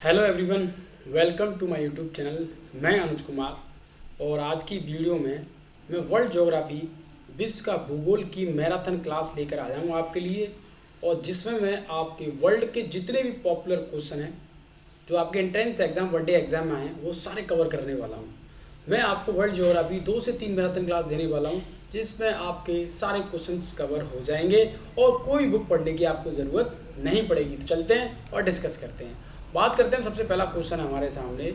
Hello everyone, welcome to my YouTube channel. मैं अनुज कुमार और आज की वीडियो में मैं वर्ल्ड ज्योग्राफी विश्व का भूगोल की मैराथन क्लास लेकर आया हूँ आपके लिए। और जिसमें मैं आपके वर्ल्ड के जितने भी पॉपुलर क्वेश्चन हैं जो आपके एंट्रेंस एग्जाम वनडे एग्जाम में आए हैं वो सारे कवर करने वाला हूँ। मैं आपको वर्ल्ड ज्योग्राफी 2 से 3 मैराथन क्लास देने वाला हूँ जिसमें आपके सारे क्वेश्चंस कवर हो जाएंगे और कोई बुक पढ़ने की आपको ज़रूरत नहीं पड़ेगी। तो चलते हैं और डिस्कस करते हैं। बात करते हैं। सबसे पहला क्वेश्चन है हमारे सामने,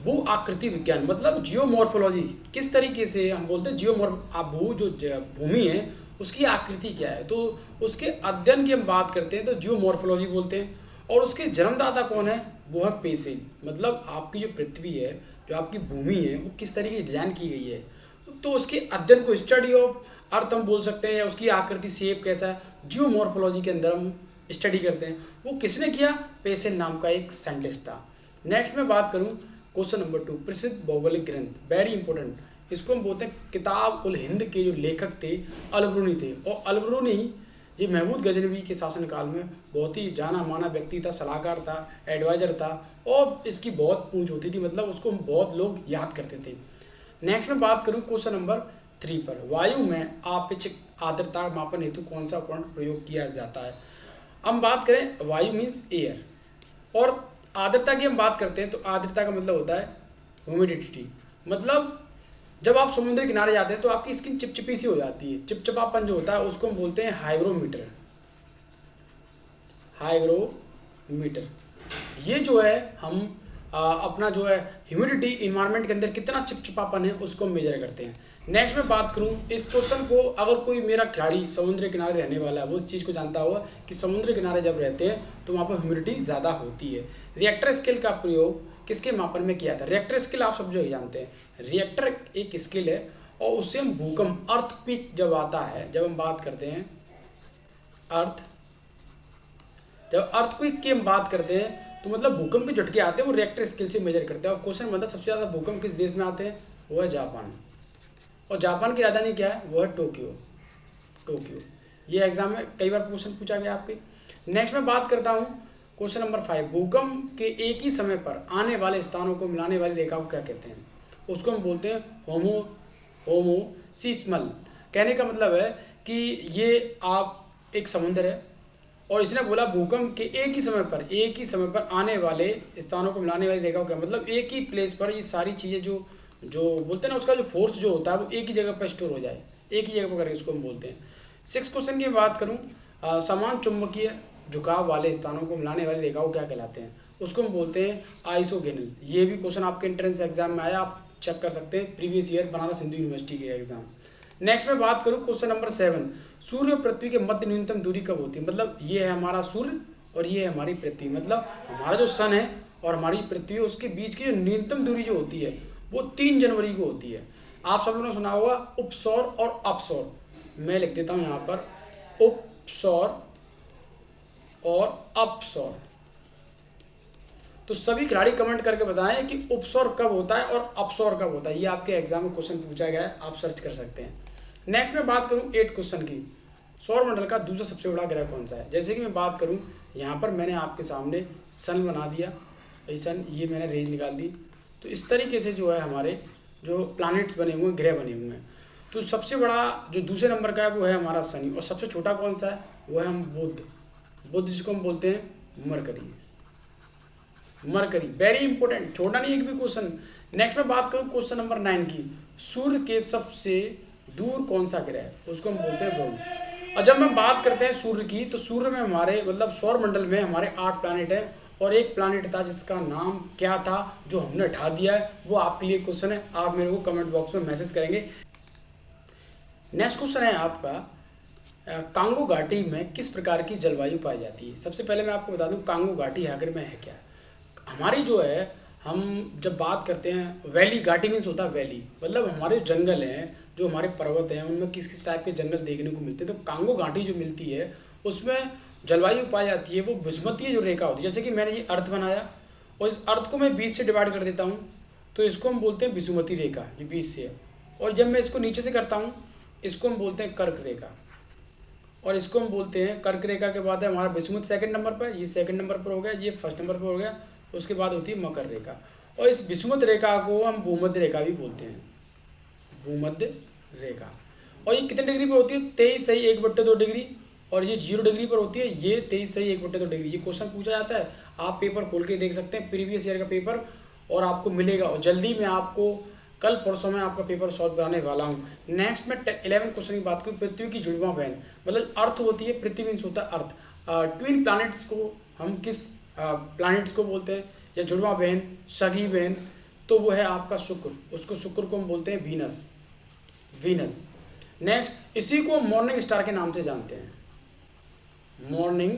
भू आकृति विज्ञान मतलब जियोमॉर्फोलॉजी। किस तरीके से हम बोलते हैं भू जो भूमि है उसकी आकृति क्या है, तो उसके अध्ययन की हम बात करते हैं तो जियोमॉर्फोलॉजी बोलते हैं। और उसके जन्मदाता कौन है, वो है पेसिन। मतलब आपकी जो पृथ्वी है, जो आपकी भूमि है, वो किस तरीके की डिजाइन की गई है, तो उसके अध्ययन को स्टडी ऑफ अर्थ हम बोल सकते हैं, या उसकी आकृति शेप कैसा है जियोमॉर्फोलॉजी के अंदर हम स्टडी करते हैं। वो किसने किया, पेसिन नाम का एक साइंटिस्ट था। नेक्स्ट में बात करूं क्वेश्चन नंबर 2, प्रसिद्ध भौगोलिक ग्रंथ, वेरी इंपॉर्टेंट। इसको हम बोलते हैं किताब उल हिंद के जो लेखक थे अलबरूनी थे। और अलबरूनी ये महमूद गजनवी के शासनकाल में बहुत ही जाना माना व्यक्ति था, सलाहकार था, एडवाइजर था और इसकी बहुत पूंछ होती थी, मतलब उसको बहुत लोग याद करते थे। नेक्स्ट में बात करूं क्वेश्चन नंबर 3 पर, वायु में आपेक्षिक आर्द्रता मापन हेतु कौन सा उपकरण प्रयोग किया जाता है। हम बात करें वायु मीन्स एयर, और आर्द्रता की हम बात करते हैं तो आर्द्रता का मतलब होता है ह्यूमिडिटी। मतलब जब आप समुद्र किनारे जाते हैं तो आपकी स्किन चिपचिपी सी हो जाती है, चिपचिपापन जो होता है उसको हम बोलते हैं हाइग्रोमीटर। हाइग्रोमीटर ये जो है हम अपना जो है ह्यूमिडिटी इन्वायरमेंट के अंदर कितना चिपचिपापन है उसको मेजर करते हैं। नेक्स्ट में बात करूं इस क्वेश्चन को, अगर कोई मेरा खिलाड़ी समुद्र किनारे रहने वाला है वो इस चीज़ को जानता होगा कि समुद्र किनारे जब रहते हैं तो वहाँ पर ह्यूमिडिटी ज़्यादा होती है। रिएक्टर स्केल का प्रयोग किसके मापन में किया था। रिएक्टर स्केल आप सब जो जानते हैं, रिएक्टर एक स्केल है और उससे हम भूकंप अर्थक्वेक जब आता है, जब हम बात करते हैं जब अर्थक्वेक की हम बात करते हैं तो मतलब भूकंप के झटके आते हैं वो रिएक्टर स्केल से मेजर करते हैं। और क्वेश्चन बनता है सबसे ज़्यादा भूकंप किस देश में आते हैं, वो है जापान। और जापान की राजधानी क्या है, वो है टोक्यो। ये एग्जाम में कई बार क्वेश्चन पूछा गया आपके। नेक्स्ट में बात करता हूँ क्वेश्चन नंबर 5, भूकंप के एक ही समय पर आने वाले स्थानों को मिलाने वाली रेखा को क्या कहते हैं। उसको हम बोलते हैं होमोसिस्मल। कहने का मतलब है कि ये आप एक समुद्र है और इसने बोला भूकंप के एक ही समय पर आने वाले स्थानों को मिलाने वाली रेखा को क्या, मतलब एक ही प्लेस पर ये सारी चीज़ें जो बोलते हैं ना, उसका जो फोर्स जो होता है वो एक ही जगह पर स्टोर हो जाए, एक ही जगह पर करके उसको हम बोलते हैं। 6 क्वेश्चन की बात करूं, समान चुंबकीय झुकाव वाले स्थानों को मिलाने वाली रेखा को क्या कहलाते हैं। उसको हम बोलते हैं आइसोगेनल। ये भी क्वेश्चन आपके एंट्रेंस एग्जाम में आया, आप चेक कर सकते हैं, previous year Banaras Hindu university के एग्जाम। नेक्स्ट में बात करूं क्वेश्चन नंबर 7, सूर्य और पृथ्वी के मध्य न्यूनतम दूरी कब होती है। मतलब ये है हमारा सूर्य और ये है हमारी पृथ्वी, मतलब हमारा जो सन है और हमारी पृथ्वी है उसके बीच की जो न्यूनतम दूरी जो होती है वो 3 जनवरी को होती है। आप सब लोगों ने सुना होगा उपसौर और अपसौर, मैं लिख देता हूँ यहाँ पर उपसौर और अपसौर। तो सभी खिलाड़ी कमेंट करके बताएं कि उपसौर कब होता है और अपसौर कब होता है। ये आपके एग्जाम में क्वेश्चन पूछा गया है, आप सर्च कर सकते हैं। नेक्स्ट में बात करूं 8 क्वेश्चन की, सौरमंडल का दूसरा सबसे बड़ा ग्रह कौन सा है। जैसे कि मैं बात करूं यहाँ पर मैंने आपके सामने सन बना दिया, सन ये मैंने रेंज निकाल दी। तो इस तरीके से जो है हमारे जो प्लैनेट्स बने हुए हैं, ग्रह बने हुए हैं। तो सबसे बड़ा जो दूसरे नंबर का है वो है हमारा शनि, और सबसे छोटा कौन सा है वो है हम बुध जिसको हम बोलते हैं मरकरी। वेरी इंपॉर्टेंट, छोटा नहीं एक भी क्वेश्चन। नेक्स्ट में बात करूं क्वेश्चन नंबर 9 की, सूर्य के सबसे दूर कौन सा ग्रह है, उसको हम बोलते हैं ब्रह्म। और जब हम बात करते हैं सूर्य की, तो सूर्य में हमारे मतलब सौरमंडल में हमारे 8 प्लैनेट हैं और एक प्लैनेट था जिसका नाम क्या था जो हमने हटा दिया है, वो आपके लिए क्वेश्चन है, आप मेरे को कमेंट बॉक्स में मैसेज करेंगे। नेक्स्ट क्वेश्चन है आपका, कांगो घाटी में किस प्रकार की जलवायु पाई जाती है। सबसे पहले मैं आपको बता दूं कांगो घाटी आखिर में है क्या। हमारी जो है, हम जब बात करते हैं वैली, घाटी मीन्स होता है वैली, मतलब हमारे जंगल हैं, जो हमारे पर्वत हैं, उनमें किस किस टाइप के जंगल देखने को मिलते हैं। तो कांगो घाटी जो मिलती है उसमें जलवायु पाई जाती है वो विषुवतीय जो रेखा होती है। जैसे कि मैंने ये अर्थ बनाया और इस अर्थ को मैं 20 से डिवाइड कर देता हूँ, तो इसको हम बोलते हैं विषुवतीय रेखा, ये 20 से है। और जब मैं इसको नीचे से करता हूँ इसको हम बोलते हैं कर्क रेखा, और इसको हम बोलते हैं कर्क रेखा के बाद है हमारा विषुवत सेकंड नंबर पर, ये सेकंड नंबर पर हो गया, ये फर्स्ट नंबर पर हो गया, उसके बाद होती है मकर रेखा। और इस विषुवत रेखा को हम भूमध्य रेखा भी बोलते हैं, भूमध्य रेखा। और ये कितने डिग्री पर होती है? 23 डिग्री। और ये 0 डिग्री पर होती है, ये 23 डिग्री। ये क्वेश्चन पूछा जाता है, आप पेपर खोल के देख सकते हैं, प्रीवियस ईयर का पेपर, और आपको मिलेगा। और जल्दी मैं आपको कल परसों में आपका पेपर सॉल्व कराने वाला हूँ। नेक्स्ट में 11 क्वेश्चन की बात करूँ, पृथ्वी की जुड़वां बहन, मतलब अर्थ होती है, पृथ्वी मीन्स होता है अर्थ। ट्विन प्लैनेट्स को हम किस प्लैनेट्स को बोलते हैं, या जुड़वां बहन, सगी बहन? तो वो है आपका शुक्र, उसको शुक्र को हम बोलते हैं वीनस, वीनस। नेक्स्ट, इसी को मॉर्निंग स्टार के नाम से जानते हैं, मॉर्निंग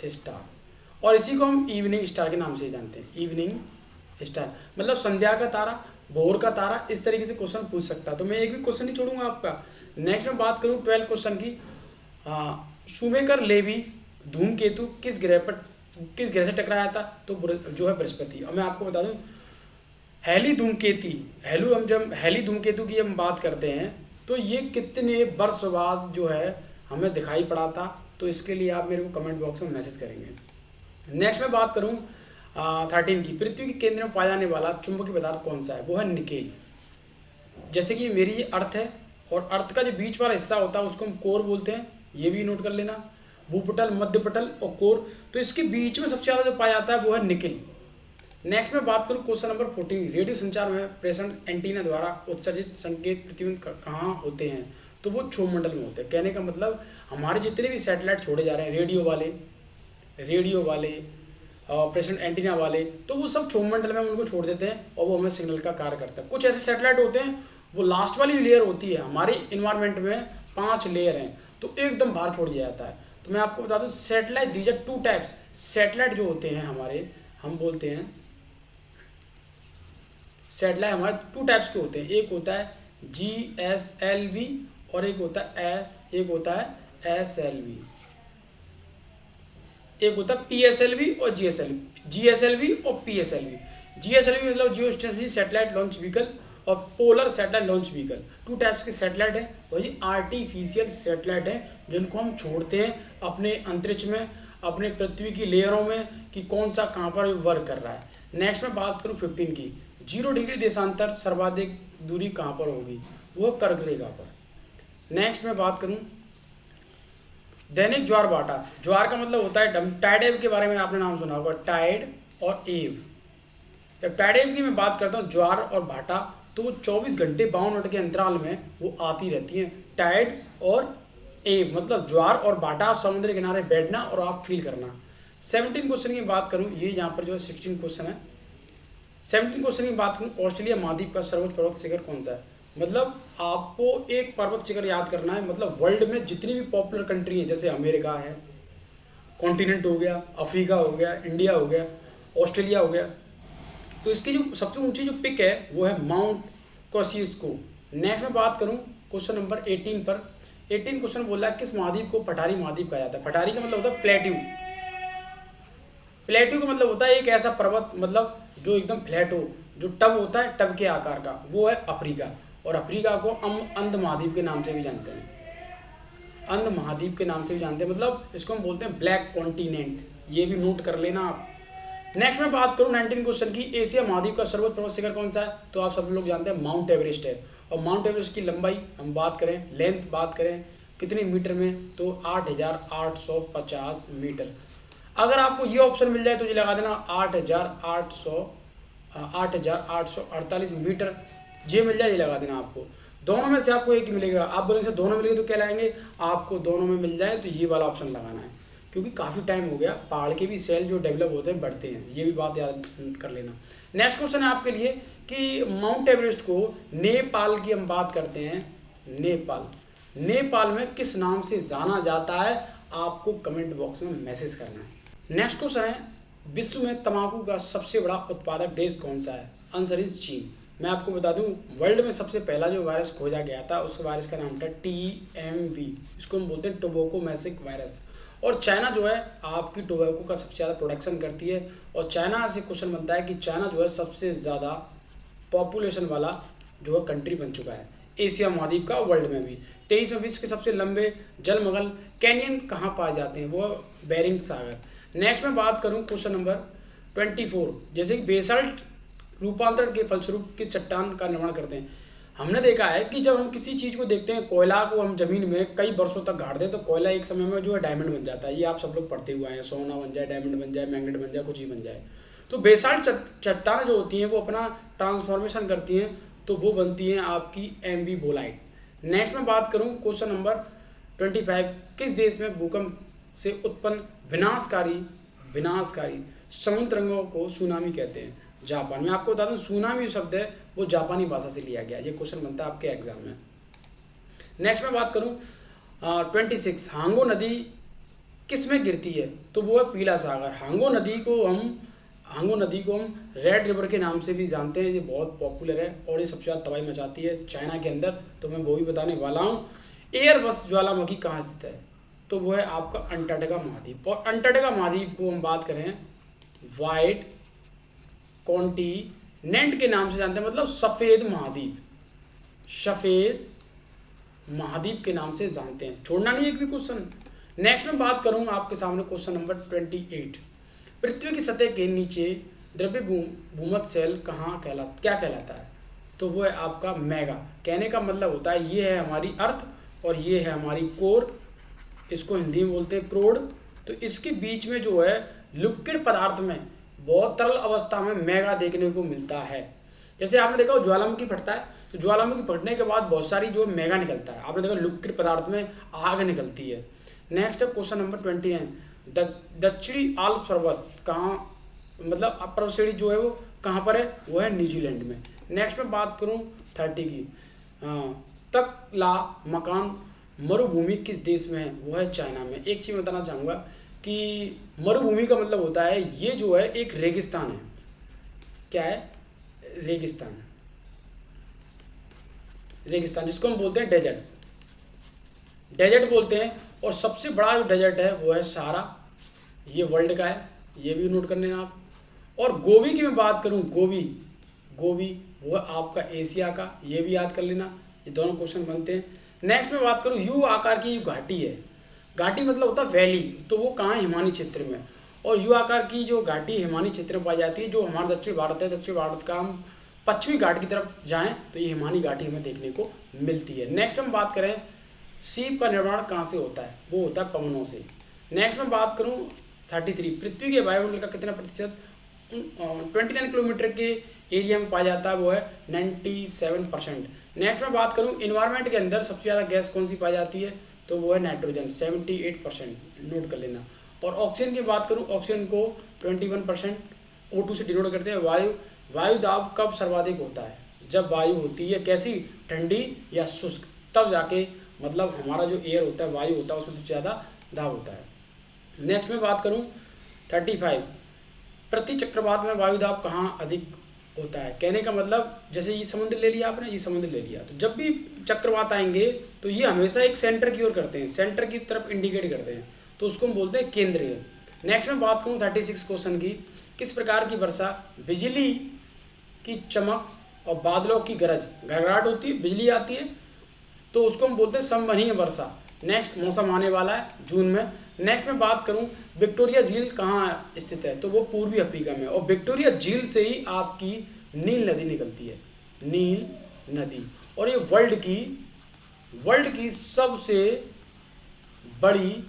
स्टार। और इसी को हम इवनिंग स्टार के नाम से जानते हैं, इवनिंग स्टार, मतलब संध्या का तारा, भोर का तारा। इस तरीके से क्वेश्चन पूछ सकता है, तो मैं एक भी क्वेश्चन नहीं छोड़ूंगा आपका। नेक्स्ट में बात करूं 12 क्वेश्चन की, शूमेकर लेवी धूमकेतु किस ग्रह से टकराया था? तो जो है बृहस्पति। और मैं आपको बता दूं, हेली धूमकेतु की हम बात करते हैं, तो ये कितने वर्ष बाद जो है हमें दिखाई पड़ा था? तो इसके लिए आप मेरे को कमेंट बॉक्स में मैसेज करेंगे। नेक्स्ट मैं बात करूं 13 की, पृथ्वी के केंद्र में पाया जाने वाला चुंबकीय पदार्थ कौन सा है? वो है निकेल। जैसे कि मेरी ये अर्थ है, और अर्थ का जो बीच वाला हिस्सा होता है उसको हम कोर बोलते हैं, ये भी नोट कर लेना। भूपटल, मध्यपटल और कोर, तो इसके बीच में सबसे ज़्यादा जो पाया जाता है वो है निकेल। नेक्स्ट में बात करूँ क्वेश्चन नंबर 14, रेडियो संचार में प्रेषण एंटीना द्वारा उत्सर्जित संकेत पृथ्वी में कहाँ होते हैं? तो वो क्षोभमंडल में होते हैं। कहने का मतलब हमारे जितने भी सैटेलाइट छोड़े जा रहे हैं, रेडियो वाले और प्रेषण एंटीना वाले, तो वो सब क्षोभमंडल में हम उनको छोड़ देते हैं, और वो हमें सिग्नल का कार्य करता है। कुछ ऐसे सैटेलाइट होते हैं, वो लास्ट वाली लेयर होती है, हमारे इन्वायरमेंट में 5 लेयर हैं, तो एकदम बाहर छोड़ दिया जाता है। तो मैं आपको बता दूं, satellite these are 2 types. Satellite जो होते हैं हमारे, हम बोलते हैं सैटेलाइट हमारे 2 टाइप्स के होते हैं। एक होता है GSLV और एक होता है SLV। एक होता है PSLV और GSLV और PSLV। GSLV मतलब geostationary satellite launch vehicle, और polar satellite launch vehicle. 2 types के सैटेलाइट हैं। वही आर्टिफिशियल सैटेलाइट है जिनको हम छोड़ते हैं अपने अंतरिक्ष में, अपने पृथ्वी की लेयरों में, कि कौन सा कहाँ पर वर्क कर रहा है। नेक्स्ट में बात करूँ 15 की, 0 डिग्री देशांतर सर्वाधिक दूरी कहाँ पर होगी? वो कर्क रेखा पर। नेक्स्ट में बात करूँ दैनिक ज्वार भाटा। ज्वार का मतलब होता है टाइड एव के बारे में आपने नाम सुना होगा, टाइड और एव। जब टाइड एव की मैं बात करता हूँ, ज्वार और भाटा, तो वो 24 घंटे 52 मिनट के अंतराल में वो आती रहती हैं। टाइड और एव मतलब ज्वार और भाटा, आप समुद्र किनारे बैठना और आप फील करना। 17 क्वेश्चन की बात करूँ, ये यहाँ पर जो है 16 क्वेश्चन है। 17 क्वेश्चन की बात करूँ, ऑस्ट्रेलिया महाद्वीप का सर्वोच्च पर्वत शिखर कौन सा है? मतलब आपको एक पर्वत शिखर याद करना है। मतलब वर्ल्ड में जितनी भी पॉपुलर कंट्री है, जैसे अमेरिका है, कॉन्टिनेंट हो गया, अफ्रीका हो गया, इंडिया हो गया, ऑस्ट्रेलिया हो गया, तो इसकी जो सबसे ऊंची जो पिक है वो है माउंट कोसियुस्को। नेक्स्ट में बात करूं क्वेश्चन नंबर 18 पर। 18 क्वेश्चन बोला है, किस महाद्वीप को पठारी महाद्वीप कहा जाता है? पठारी का मतलब होता है प्लेट्यू। प्लेट्यू का मतलब होता है एक ऐसा पर्वत, मतलब जो एकदम फ्लैट हो, जो टब होता है, टब के आकार का, वो है अफ्रीका। और अफ्रीका को हम अंध महाद्वीप के नाम से भी जानते हैं, अंध महाद्वीप के नाम से भी जानते हैं, मतलब इसको हम बोलते हैं ब्लैक कॉन्टिनेंट। ये भी नोट कर लेना आप। नेक्स्ट मैं बात करूं 19 क्वेश्चन की, एशिया महाद्वीप का सर्वोच्च पर्वत शिखर कौन सा है? तो आप सब लोग जानते हैं माउंट एवरेस्ट है। और माउंट एवरेस्ट की लंबाई हम बात करें, लेंथ बात करें कितने मीटर में, तो 8,850 मीटर। अगर आपको ये ऑप्शन मिल जाए तो ये लगा देना 8,848 मीटर, ये मिल जाए, ये लगा देना आपको। दोनों में से आपको एक ही मिलेगा। आप बोलेंगे सर दोनों मिलेंगे तो क्या लाएंगे? आपको दोनों में मिल जाए तो ये वाला ऑप्शन लगाना है, क्योंकि काफ़ी टाइम हो गया, पहाड़ के भी सेल जो डेवलप होते हैं बढ़ते हैं, ये भी बात याद कर लेना। नेक्स्ट क्वेश्चन है आपके लिए कि माउंट एवरेस्ट को नेपाल की हम बात करते हैं, नेपाल में किस नाम से जाना जाता है? आपको कमेंट बॉक्स में मैसेज करना है। नेक्स्ट क्वेश्चन है, विश्व में तंबाकू का सबसे बड़ा उत्पादक देश कौन सा है? आंसर इज चीन। मैं आपको बता दूं, वर्ल्ड में सबसे पहला जो वायरस खोजा गया था, उस वायरस का नाम था TMV, इसको हम बोलते हैं टोबैको मैसिक वायरस। और चाइना जो है आपकी टोबैको का सबसे ज़्यादा प्रोडक्शन करती है। और चाइना से क्वेश्चन बनता है कि चाइना जो है सबसे ज़्यादा पॉपुलेशन वाला जो है कंट्री बन चुका है एशिया महाद्वीप का, वर्ल्ड में भी। 23 में विश्व के सबसे लंबे जलमग्न कैनियन कहाँ पाए जाते हैं? वो बेरिंग सागर। नेक्स्ट में बात करूँ क्वेश्चन नंबर 24, जैसे कि बेसाल्ट रूपांतरण के फलस्वरूप किस चट्टान का निर्माण करते हैं। हमने देखा है कि जब हम किसी चीज़ को देखते हैं, कोयला को हम जमीन में कई वर्षों तक गाड़ दें तो कोयला एक समय में जो है डायमंड बन जाता है। ये आप सब लोग पढ़ते हुए हैं, सोना बन जाए, डायमंड बन जाए, मैग्नेट बन जाए, कुछ ही बन जाए। तो बेसाल्ट चट्टान जो होती हैं वो अपना ट्रांसफॉर्मेशन करती हैं, तो वो बनती हैं आपकी एम्फीबोलाइट। नेक्स्ट में बात करूँ क्वेश्चन नंबर 25, किस देश में भूकंप से उत्पन्न विनाशकारी समुद्र तरंगों को सुनामी कहते हैं। जापान में। आपको बता दूं सुनामी जो शब्द है वो जापानी भाषा से लिया गया। ये क्वेश्चन बनता है आपके एग्जाम में। नेक्स्ट में बात करूं 26, हांगो नदी किस में गिरती है, तो वो है पीला सागर। हांगो नदी को हम रेड रिवर के नाम से भी जानते हैं। ये बहुत पॉपुलर है और ये सबसे ज़्यादा तबाही मचाती है चाइना के अंदर, तो मैं वो भी बताने वाला हूँ। एयरबस ज्वालामुखी कहाँ स्थित है, तो वो है आपका अंटार्कटिका महाद्वीप। और अंटार्कटिका महाद्वीप को हम बात करें वाइट कॉन्टिनेंट के नाम से जानते हैं, मतलब सफ़ेद महाद्वीप के नाम से जानते हैं। छोड़ना नहीं एक भी क्वेश्चन। नेक्स्ट में बात करूंगा आपके सामने क्वेश्चन नंबर 28, पृथ्वी की सतह के नीचे द्रव्य भूमध्य शेल क्या कहलाता है, तो वो है आपका मेगा। कहने का मतलब होता है ये है हमारी अर्थ और ये है हमारी कोर, इसको हिंदी में बोलते हैं क्रोड। तो इसके बीच में जो है लिक्विड पदार्थ में बहुत तरल अवस्था में मेगा देखने को मिलता है। जैसे आपने देखा वो ज्वालामुखी फटता है, तो ज्वालामुखी फटने के बाद बहुत सारी जो मेगा निकलता है। आपने देखा लिक्विड पदार्थ में आग निकलती है। नेक्स्ट है क्वेश्चन नंबर 29, दक्षिणी आल्प्स पर्वत कहाँ, मतलब पर्वत श्रेणी जो है वो कहाँ पर है, वो है न्यूजीलैंड में। नेक्स्ट में बात करूँ 30 की, तकला मकान मरुभूमि किस देश में है, वो है चाइना में। एक चीज़ बताना चाहूँगा कि मरुभूमि का मतलब होता है ये जो है एक रेगिस्तान है। क्या है, रेगिस्तान जिसको हम बोलते हैं डेजर्ट बोलते हैं। और सबसे बड़ा जो डेजर्ट है वो है सहारा, ये वर्ल्ड का है, ये भी नोट कर लेना आप। और गोबी की मैं बात करूं, गोबी वो है आपका एशिया का, ये भी याद कर लेना। ये दोनों क्वेश्चन बनते हैं। नेक्स्ट में बात करूं यू आकार की जो घाटी है, घाटी मतलब होता है वैली, तो वो कहाँ है, हिमानी क्षेत्र में। और यू आकार की जो घाटी हिमानी क्षेत्र में पाई जाती है, जो हमारा दक्षिण भारत है, दक्षिण भारत का हम पश्चिमी घाट की तरफ जाएं तो ये हिमानी घाटी हमें देखने को मिलती है। नेक्स्ट हम बात करें सीप का निर्माण कहाँ से होता है, वो होता है पवनों से। नेक्स्ट में बात करूँ 33, पृथ्वी के वायुमंडल का कितना प्रतिशत 29 किलोमीटर के एरिया में पाया जाता है, वो है 97%। नेक्स्ट में बात करूँ इन्वायरमेंट के अंदर सबसे ज़्यादा गैस कौन सी पाई जाती है, तो वो है नाइट्रोजन 78%, नोट कर लेना। और ऑक्सीजन की बात करूँ, ऑक्सीजन को 21% O2 से डिनोट करते हैं। वायु दाब कब सर्वाधिक होता है, जब वायु होती है कैसी, ठंडी या शुष्क, तब जाके मतलब हमारा जो एयर होता है, वायु होता है, उसमें सबसे ज़्यादा दाब होता है। नेक्स्ट में बात करूँ 35, प्रति चक्रवात में वायु दाब कहाँ अधिक होता है। कहने का मतलब जैसे ये समुद्र ले लिया आपने, ये समुद्र ले लिया, तो जब भी चक्रवात आएंगे तो ये हमेशा एक सेंटर की ओर करते हैं, सेंटर की तरफ इंडिकेट करते हैं, तो उसको हम बोलते हैं केंद्रीय। नेक्स्ट में बात करूँ 36 क्वेश्चन की, किस प्रकार की वर्षा बिजली की चमक और बादलों की गड़गड़ाहट होती है, बिजली आती है, तो उसको हम बोलते हैं संवहनीय वर्षा। नेक्स्ट मौसम आने वाला है जून में। नेक्स्ट में बात करूं विक्टोरिया झील कहाँ स्थित है, तो वो पूर्वी अफ्रीका में। और विक्टोरिया झील से ही आपकी नील नदी निकलती है, नील नदी। और ये वर्ल्ड की सबसे बड़ी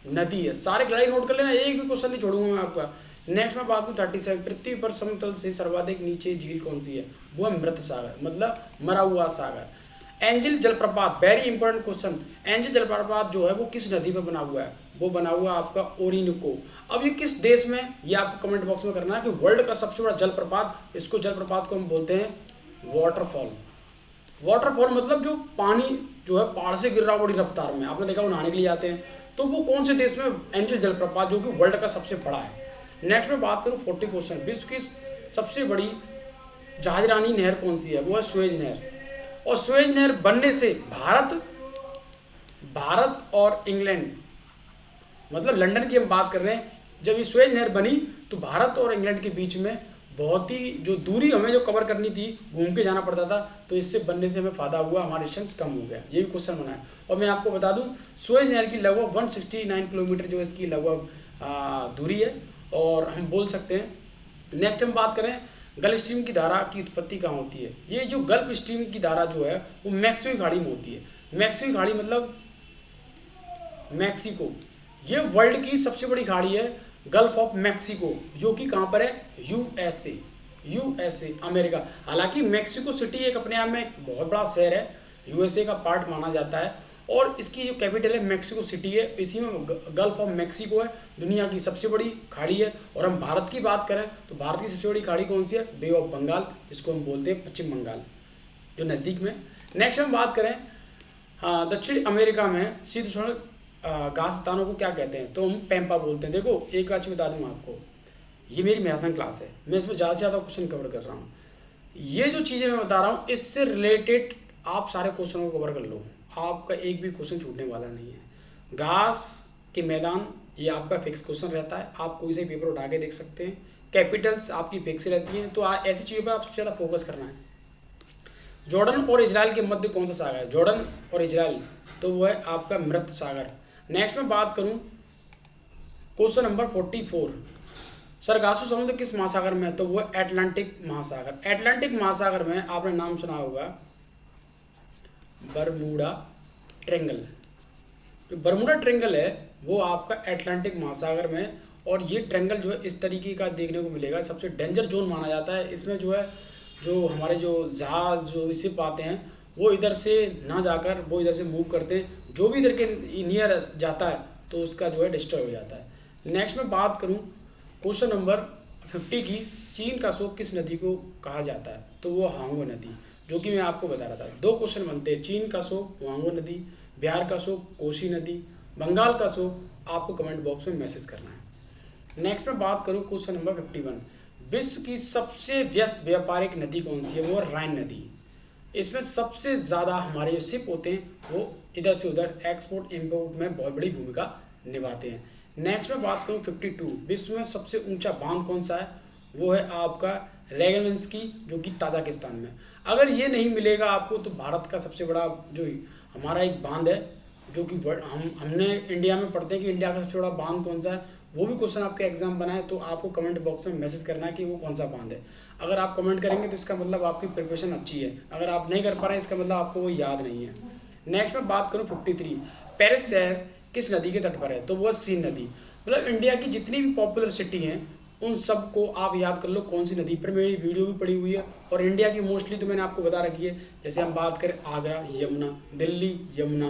नदी है। सारे खिलाड़ी नोट कर लेना, एक भी क्वेश्चन नहीं छोड़ूंगा मैं आपका। नेक्स्ट में बात करूँ 37, पृथ्वी पर समतल से सर्वाधिक नीचे झील कौन सी है, वो है मृत सागर, मतलब मरा हुआ सागर। एंजल जलप्रपात, वेरी इंपॉर्टेंट क्वेश्चन, एंजल जलप्रपात जो है वो किस नदी पर बना हुआ है, वो बना हुआ आपका ओरिनोको। अब ये किस देश में, ये आपको कमेंट बॉक्स में करना है कि वर्ल्ड का सबसे बड़ा जलप्रपात, इसको जलप्रपात को हम बोलते हैं वाटरफॉल मतलब जो पानी जो है पहाड़ से गिर रहा है बड़ी रफ्तार में, आपने देखा वो नहाने के लिए आते हैं, तो वो कौन से देश में एंजल जलप्रपात जो कि वर्ल्ड का सबसे बड़ा है। नेक्स्ट में बात करूँ 40 क्वेश्चन, विश्व की सबसे बड़ी जहाजरानी नहर कौन सी है, वो है सुएज नहर। और सुएज नहर बनने से भारत और इंग्लैंड, मतलब लंदन की हम बात कर रहे हैं, जब ये सुएज नहर बनी तो भारत और इंग्लैंड के बीच में बहुत ही जो दूरी हमें जो कवर करनी थी, घूम के जाना पड़ता था, तो इससे बनने से हमें फायदा हुआ, हमारा डिस्टेंस कम हो गया। ये भी क्वेश्चन बना है। और मैं आपको बता दूं सुएज नहर की लगभग 169 किलोमीटर जो इसकी लगभग दूरी है। और हम बोल सकते हैं नेक्स्ट हम बात करें गल्फ स्ट्रीम की धारा की उत्पत्ति कहाँ होती है। ये जो गल्फ स्ट्रीम की धारा जो है वो मैक्सिको की खाड़ी में होती है। मैक्सिको की खाड़ी मतलब मैक्सिको, ये वर्ल्ड की सबसे बड़ी खाड़ी है गल्फ ऑफ मैक्सिको, जो कि कहाँ पर है, यूएसए अमेरिका। हालांकि मैक्सिको सिटी एक अपने आप में एक बहुत बड़ा शहर है, यूएसए का पार्ट माना जाता है, और इसकी जो कैपिटल है मैक्सिको सिटी है, इसी में गल्फ ऑफ मैक्सिको है, दुनिया की सबसे बड़ी खाड़ी है। और हम भारत की बात करें तो भारत की सबसे बड़ी खाड़ी कौन सी है, बे ऑफ बंगाल, जिसको हम बोलते हैं पश्चिम बंगाल, जो नज़दीक में। नेक्स्ट हम बात करें दक्षिण अमेरिका में शीतोष्ण घास स्थानों को क्या कहते हैं, तो हम पैम्पा बोलते हैं। देखो एक बात बता दूँ आपको, ये मेरी मैराथन क्लास है, मैं इसमें ज़्यादा से ज़्यादा क्वेश्चन कवर कर रहा हूँ। ये जो चीज़ें मैं बता रहा हूँ इससे रिलेटेड आप सारे क्वेश्चनों को कवर कर लो, आपका एक भी क्वेश्चन छूटने वाला नहीं है। घास के मैदान ये आपका फिक्स क्वेश्चन रहता है, आप कोई से पेपर उठा के देख सकते हैं। कैपिटल्स आपकी फिक्स रहती हैं, तो ऐसी चीज़ों पर आप सबसे ज़्यादा फोकस करना है। जॉर्डन और इजराइल के मध्य कौन सा सागर है, जॉर्डन और इजराइल, तो वो है आपका मृत सागर। नेक्स्ट में बात करूं क्वेश्चन नंबर 44, सरगासु समुद्र किस महासागर में है, तो वो है अटलांटिक महासागर। अटलांटिक महासागर में आपने नाम सुना होगा बरमूडा ट्रेंगल। जो बरमूडा ट्रेंगल है वो आपका अटलांटिक महासागर में, और ये ट्रेंगल जो है इस तरीके का देखने को मिलेगा, सबसे डेंजर जोन माना जाता है। इसमें जो है जो हमारे जो जहाज जो शिप आते हैं वो इधर से ना जाकर वो इधर से मूव करते हैं, जो भी इधर के नियर जाता है तो उसका जो है डिस्ट्रॉय हो जाता है। नेक्स्ट में बात करूं क्वेश्चन नंबर 50 की, चीन का शोक किस नदी को कहा जाता है, तो वो हांगो नदी, जो कि मैं आपको बता रहा था। 2 क्वेश्चन बनते हैं, चीन का शोक हांगो नदी, बिहार का शोक कोसी नदी, बंगाल का शोक आपको कमेंट बॉक्स में मैसेज करना है। नेक्स्ट में बात करूँ क्वेश्चन नंबर 51, विश्व की सबसे व्यस्त व्यापारिक नदी कौन सी है, वो राइन नदी। इसमें सबसे ज़्यादा हमारे जो शिप होते हैं वो इधर से उधर एक्सपोर्ट इम्पोर्ट में बहुत बड़ी भूमिका निभाते हैं। नेक्स्ट में बात करूँ 52, विश्व में सबसे ऊंचा बांध कौन सा है, वो है आपका रेगनविंस्की, जो कि ताजिकिस्तान में। अगर ये नहीं मिलेगा आपको तो भारत का सबसे बड़ा जो हमारा एक बांध है, जो कि हमने इंडिया में पढ़ते हैं कि इंडिया का सबसे बड़ा बांध कौन सा है, वो भी क्वेश्चन आपके एग्जाम बना है, तो आपको कमेंट बॉक्स में मैसेज करना है कि वो कौन सा बांध है। अगर आप कमेंट करेंगे तो इसका मतलब आपकी प्रिपरेशन अच्छी है, अगर आप नहीं कर पा रहे हैं इसका मतलब आपको वो याद नहीं है। नेक्स्ट में बात करूँ 53, पेरिस शहर किस नदी के तट पर है, तो वो सीन नदी। मतलब इंडिया की जितनी भी पॉपुलर सिटी हैं उन सब को आप याद कर लो कौन सी नदी पर, मेरी वीडियो भी पड़ी हुई है। और इंडिया की मोस्टली तो मैंने आपको बता रखी है, जैसे हम बात करें आगरा यमुना, दिल्ली यमुना,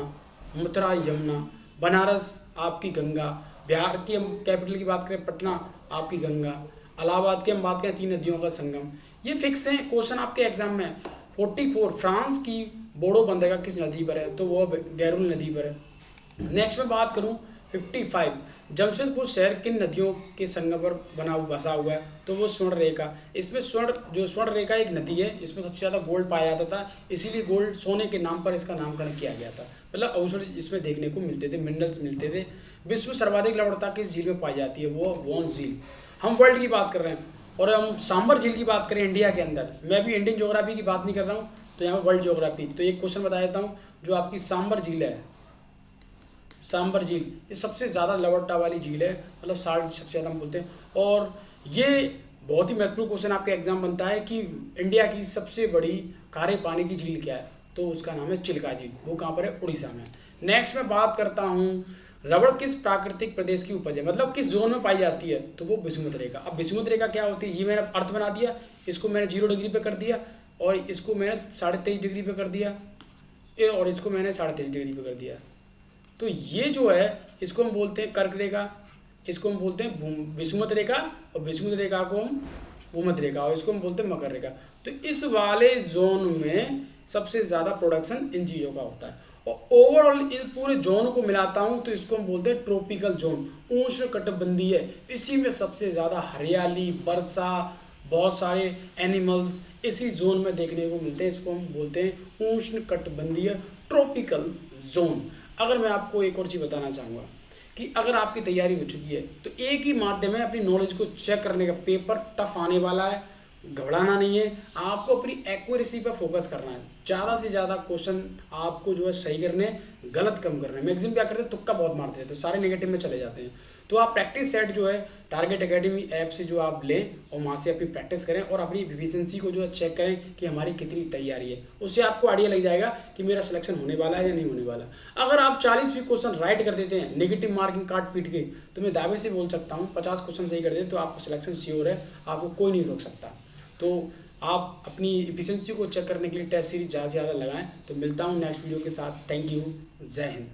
मथुरा यमुना, बनारस आपकी गंगा, बिहार की हम कैपिटल की बात करें पटना आपकी गंगा, इलाहाबाद की हम बात करें 3 नदियों का संगम। ये फिक्स है क्वेश्चन आपके एग्जाम में। 44, फ्रांस की बोडो बंदरगाह किस नदी पर है, तो वो गैरुल नदी पर है। नेक्स्ट में बात करूं 55, जमशेदपुर शहर किन नदियों के संगम पर बसा हुआ है, तो वो स्वर्ण रेखा। इसमें स्वर्ण रेखा एक नदी है, इसमें सबसे ज़्यादा गोल्ड पाया जाता था, इसीलिए गोल्ड सोने के नाम पर इसका नामकरण किया गया था। मतलब अवसर इसमें देखने को मिलते थे, मिनरल्स मिलते थे। विश्व में सर्वाधिक लवणता किस झील में पाई जाती है, वो वॉन्स झील। हम वर्ल्ड की बात कर रहे हैं, और हम सांबर झील की बात करें इंडिया के अंदर, मैं भी इंडियन ज्योग्राफी की बात नहीं कर रहा हूँ, तो यहाँ वर्ल्ड ज्योग्राफी। तो एक क्वेश्चन बता देता हूँ, जो आपकी सांबर झील है, सांबर झील ये सबसे ज़्यादा लवणता वाली झील है, मतलब साल्ट सबसे ज़्यादा हम बोलते हैं। और ये बहुत ही महत्वपूर्ण क्वेश्चन आपके एग्जाम बनता है कि इंडिया की सबसे बड़ी खारे पानी की झील क्या है, तो उसका नाम है चिल्का झील, वो कहाँ पर है, उड़ीसा में। नेक्स्ट मैं बात करता हूँ रबड़ किस प्राकृतिक प्रदेश की उपज है, मतलब किस जोन में पाई जाती है, तो वो विषुवत रेखा। अब विषुवत रेखा क्या होती है, ये मैंने अर्थ बना दिया, इसको मैंने 0 डिग्री पे कर दिया, और इसको मैंने 23.5 डिग्री पे कर दिया, और इसको मैंने 23.5 डिग्री पे कर दिया। तो ये जो है इसको हम बोलते हैं कर्क रेखा, इसको हम बोलते हैं विषुवत रेखा, और विषुवत रेखा को हम भूमध्य रेखा, और इसको हम बोलते हैं मकर रेखा। तो इस वाले जोन में सबसे ज़्यादा प्रोडक्शन इन चीज़ों का होता है। और ओवरऑल इन पूरे जोन को मिलाता हूँ तो इसको हम बोलते हैं ट्रॉपिकल जोन, उष्ण कटिबंधीय। इसी में सबसे ज़्यादा हरियाली, वर्षा, बहुत सारे एनिमल्स इसी जोन में देखने को मिलते हैं, इसको हम बोलते हैं उष्ण कटिबंधीय ट्रॉपिकल जोन। अगर मैं आपको एक और चीज़ बताना चाहूँगा कि अगर आपकी तैयारी हो चुकी है तो एक ही माध्यम है अपनी नॉलेज को चेक करने का, पेपर टफ आने वाला है, घबराना नहीं है, आपको अपनी एक्यूरेसी पर फोकस करना है। ज़्यादा से ज़्यादा क्वेश्चन आपको जो है सही करने, गलत कम करने। मैक्सिमम क्या करते हैं, तुक्का बहुत मारते हैं, तो सारे नेगेटिव में चले जाते हैं। तो आप प्रैक्टिस सेट जो है टारगेट एकेडमी ऐप से जो आप लें और वहाँ से अपनी प्रैक्टिस करें और अपनी एफिशिएंसी को जो है चेक करें कि हमारी कितनी तैयारी है। उससे आपको आइडिया लग जाएगा कि मेरा सिलेक्शन होने वाला है या नहीं होने वाला। अगर आप 40 भी क्वेश्चन राइट कर देते हैं नेगेटिव मार्किंग काट पीट के, तो मैं दावे से बोल सकता हूँ 50 क्वेश्चन सही कर दें तो आपका सिलेक्शन श्योर है, आपको कोई नहीं रोक सकता। तो आप अपनी एफिशिएंसी को चेक करने के लिए टेस्ट सीरीज ज़्यादा से ज़्यादा लगाएं। तो मिलता हूँ नेक्स्ट वीडियो के साथ। Thank you. जय हिंद।